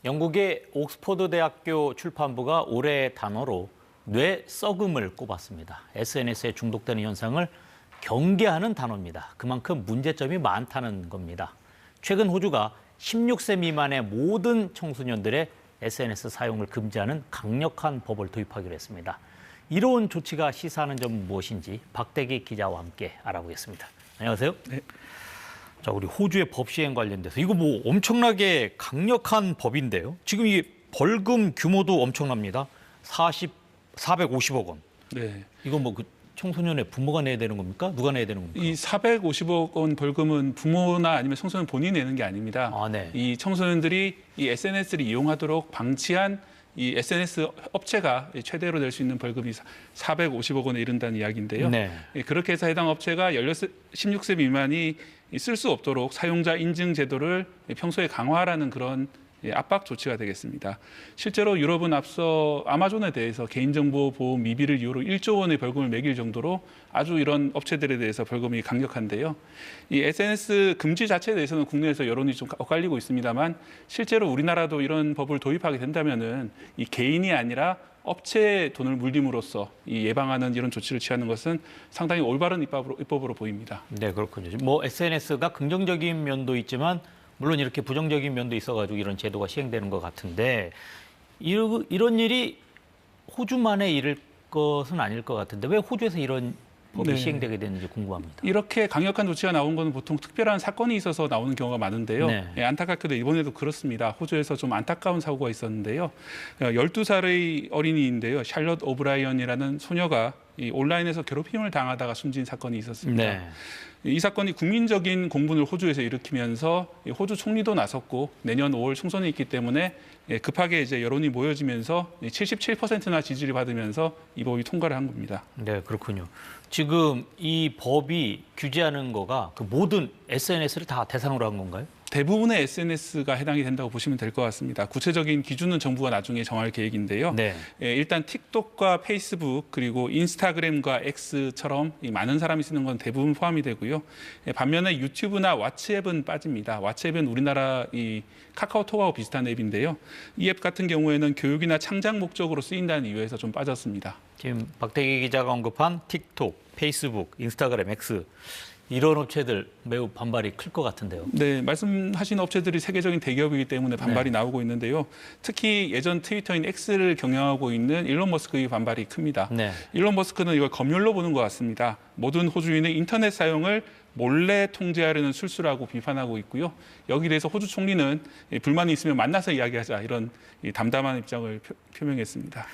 영국의 옥스퍼드 대학교 출판부가 올해의 단어로 뇌 썩음을 꼽았습니다. SNS에 중독되는 현상을 경계하는 단어입니다. 그만큼 문제점이 많다는 겁니다. 최근 호주가 16세 미만의 모든 청소년들의 SNS 사용을 금지하는 강력한 법을 도입하기로 했습니다. 이로운 조치가 시사하는 점은 무엇인지 박대기 기자와 함께 알아보겠습니다. 안녕하세요. 네. 자, 우리 호주의 법 시행 관련돼서 이거 뭐 엄청나게 강력한 법인데요. 지금 이 벌금 규모도 엄청납니다. 450억 원. 네. 이거 뭐 그 청소년의 부모가 내야 되는 겁니까? 누가 내야 되는 겁니까? 이 450억 원 벌금은 부모나 아니면 청소년 본인이 내는 게 아닙니다. 아, 네. 이 청소년들이 이 SNS를 이용하도록 방치한 이 SNS 업체가 최대로 낼 수 있는 벌금이 450억 원에 이른다는 이야기인데요. 네. 그렇게 해서 해당 업체가 16세 미만이 쓸 수 없도록 사용자 인증 제도를 평소에 강화하라는 그런 압박 조치가 되겠습니다. 실제로 유럽은 앞서 아마존에 대해서 개인정보 보호 미비를 이유로 1조 원의 벌금을 매길 정도로 아주 이런 업체들에 대해서 벌금이 강력한데요. 이 SNS 금지 자체에 대해서는 국내에서 여론이 좀 엇갈리고 있습니다만 실제로 우리나라도 이런 법을 도입하게 된다면은 이 개인이 아니라 업체에 돈을 물림으로써 이 예방하는 이런 조치를 취하는 것은 상당히 올바른 입법으로 보입니다. 네, 그렇군요. 뭐 SNS가 긍정적인 면도 있지만 물론 이렇게 부정적인 면도 있어가지고 이런 제도가 시행되는 것 같은데 이런 일이 호주만의 일일 것은 아닐 것 같은데 왜 호주에서 이런 법이 네. 시행되게 됐는지 궁금합니다. 이렇게 강력한 조치가 나온 것은 보통 특별한 사건이 있어서 나오는 경우가 많은데요. 네. 안타깝게도 이번에도 그렇습니다. 호주에서 좀 안타까운 사고가 있었는데요. 12살의 어린이인데요. 샬럿 오브라이언이라는 소녀가 이 온라인에서 괴롭힘을 당하다가 숨진 사건이 있었습니다. 네. 이 사건이 국민적인 공분을 호주에서 일으키면서 호주 총리도 나섰고 내년 5월 총선이 있기 때문에 급하게 이제 여론이 모여지면서 77%나 지지를 받으면서 이 법이 통과를 한 겁니다. 네, 그렇군요. 지금 이 법이 규제하는 거가 그 모든 SNS를 다 대상으로 한 건가요? 대부분의 SNS가 해당이 된다고 보시면 될 것 같습니다. 구체적인 기준은 정부가 나중에 정할 계획인데요. 네. 일단 틱톡과 페이스북 그리고 인스타그램과 X처럼 이 많은 사람이 쓰는 건 대부분 포함이 되고요. 반면에 유튜브나 왓츠앱은 빠집니다. 왓츠앱은 우리나라 이 카카오톡하고 비슷한 앱인데요. 이 앱 같은 경우에는 교육이나 창작 목적으로 쓰인다는 이유에서 좀 빠졌습니다. 지금 박대기 기자가 언급한 틱톡, 페이스북, 인스타그램, X 이런 업체들 매우 반발이 클 것 같은데요. 네, 말씀하신 업체들이 세계적인 대기업이기 때문에 반발이 나오고 있는데요. 특히 예전 트위터인 X를 경영하고 있는 일론 머스크의 반발이 큽니다. 네. 일론 머스크는 이걸 검열로 보는 것 같습니다. 모든 호주인의 인터넷 사용을 몰래 통제하려는 술수라고 비판하고 있고요. 여기에 대해서 호주 총리는 불만이 있으면 만나서 이야기하자 이런 담담한 입장을 표명했습니다.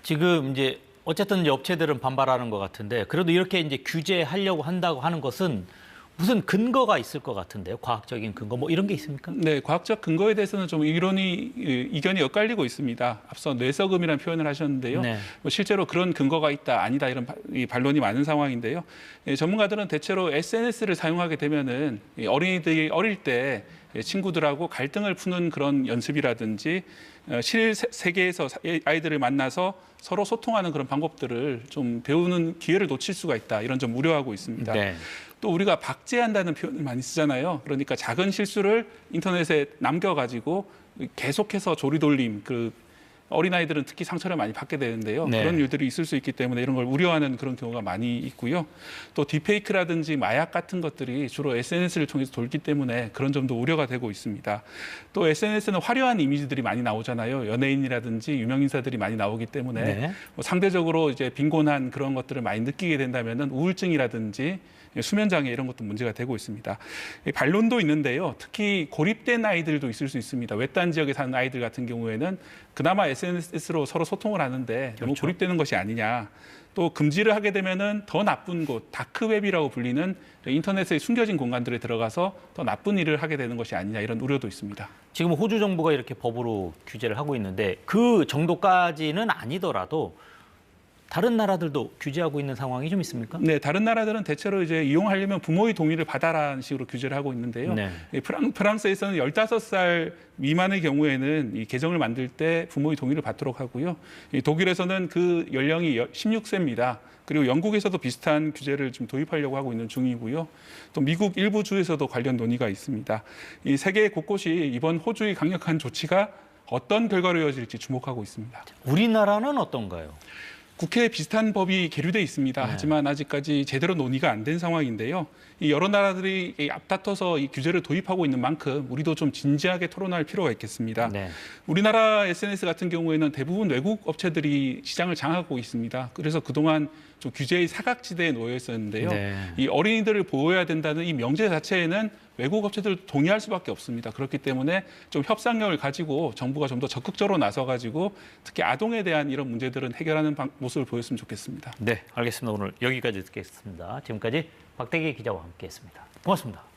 지금 이제 어쨌든 이제 업체들은 반발하는 것 같은데 그래도 이렇게 이제 규제하려고 한다고 하는 것은 무슨 근거가 있을 것 같은데요. 과학적인 근거 뭐 이런 게 있습니까? 네, 과학적 근거에 대해서는 좀 이견이 엇갈리고 있습니다. 앞서 뇌썩음이라는 표현을 하셨는데요. 네. 뭐 실제로 그런 근거가 있다, 아니다 이런 반론이 많은 상황인데요. 전문가들은 대체로 SNS를 사용하게 되면은 어린이들이 어릴 때 친구들하고 갈등을 푸는 그런 연습이라든지 실세계에서 아이들을 만나서 서로 소통하는 그런 방법들을 좀 배우는 기회를 놓칠 수가 있다. 이런 점 우려하고 있습니다. 네. 또 우리가 박제한다는 표현을 많이 쓰잖아요. 그러니까 작은 실수를 인터넷에 남겨가지고 계속해서 조리돌림, 어린아이들은 특히 상처를 많이 받게 되는데요. 네. 그런 일들이 있을 수 있기 때문에 이런 걸 우려하는 그런 경우가 많이 있고요. 또 딥페이크라든지 마약 같은 것들이 주로 SNS를 통해서 돌기 때문에 그런 점도 우려가 되고 있습니다. 또 SNS는 화려한 이미지들이 많이 나오잖아요. 연예인이라든지 유명인사들이 많이 나오기 때문에 네. 상대적으로 이제 빈곤한 그런 것들을 많이 느끼게 된다면은 우울증이라든지 수면 장애 이런 것도 문제가 되고 있습니다. 반론도 있는데요. 특히 고립된 아이들도 있을 수 있습니다. 외딴 지역에 사는 아이들 같은 경우에는 그나마 SNS로 서로 소통을 하는데 너무 그렇죠. 고립되는 것이 아니냐. 또 금지를 하게 되면은 더 나쁜 곳, 다크웹이라고 불리는 인터넷의 숨겨진 공간들에 들어가서 더 나쁜 일을 하게 되는 것이 아니냐 이런 우려도 있습니다. 지금 호주 정부가 이렇게 법으로 규제를 하고 있는데 그 정도까지는 아니더라도 다른 나라들도 규제하고 있는 상황이 좀 있습니까? 네, 다른 나라들은 대체로 이제 이용하려면 부모의 동의를 받아라는 식으로 규제를 하고 있는데요. 네. 프랑스에서는 15살 미만의 경우에는 이 계정을 만들 때 부모의 동의를 받도록 하고요. 독일에서는 그 연령이 16세입니다. 그리고 영국에서도 비슷한 규제를 좀 도입하려고 하고 있는 중이고요. 또 미국 일부 주에서도 관련 논의가 있습니다. 이 세계 곳곳이 이번 호주의 강력한 조치가 어떤 결과로 이어질지 주목하고 있습니다. 우리나라는 어떤가요? 국회에 비슷한 법이 계류돼 있습니다. 네. 하지만 아직까지 제대로 논의가 안 된 상황인데요. 이 여러 나라들이 앞다퉈서 이 규제를 도입하고 있는 만큼 우리도 좀 진지하게 토론할 필요가 있겠습니다. 네. 우리나라 SNS 같은 경우에는 대부분 외국 업체들이 시장을 장악하고 있습니다. 그래서 그동안 좀 규제의 사각지대에 놓여 있었는데요. 네. 이 어린이들을 보호해야 된다는 이 명제 자체에는 외국 업체들도 동의할 수밖에 없습니다. 그렇기 때문에 좀 협상력을 가지고 정부가 좀 더 적극적으로 나서가지고 특히 아동에 대한 이런 문제들은 해결하는 모습을 보였으면 좋겠습니다. 네, 알겠습니다. 오늘 여기까지 듣겠습니다. 지금까지 박대기 기자와 함께했습니다. 고맙습니다.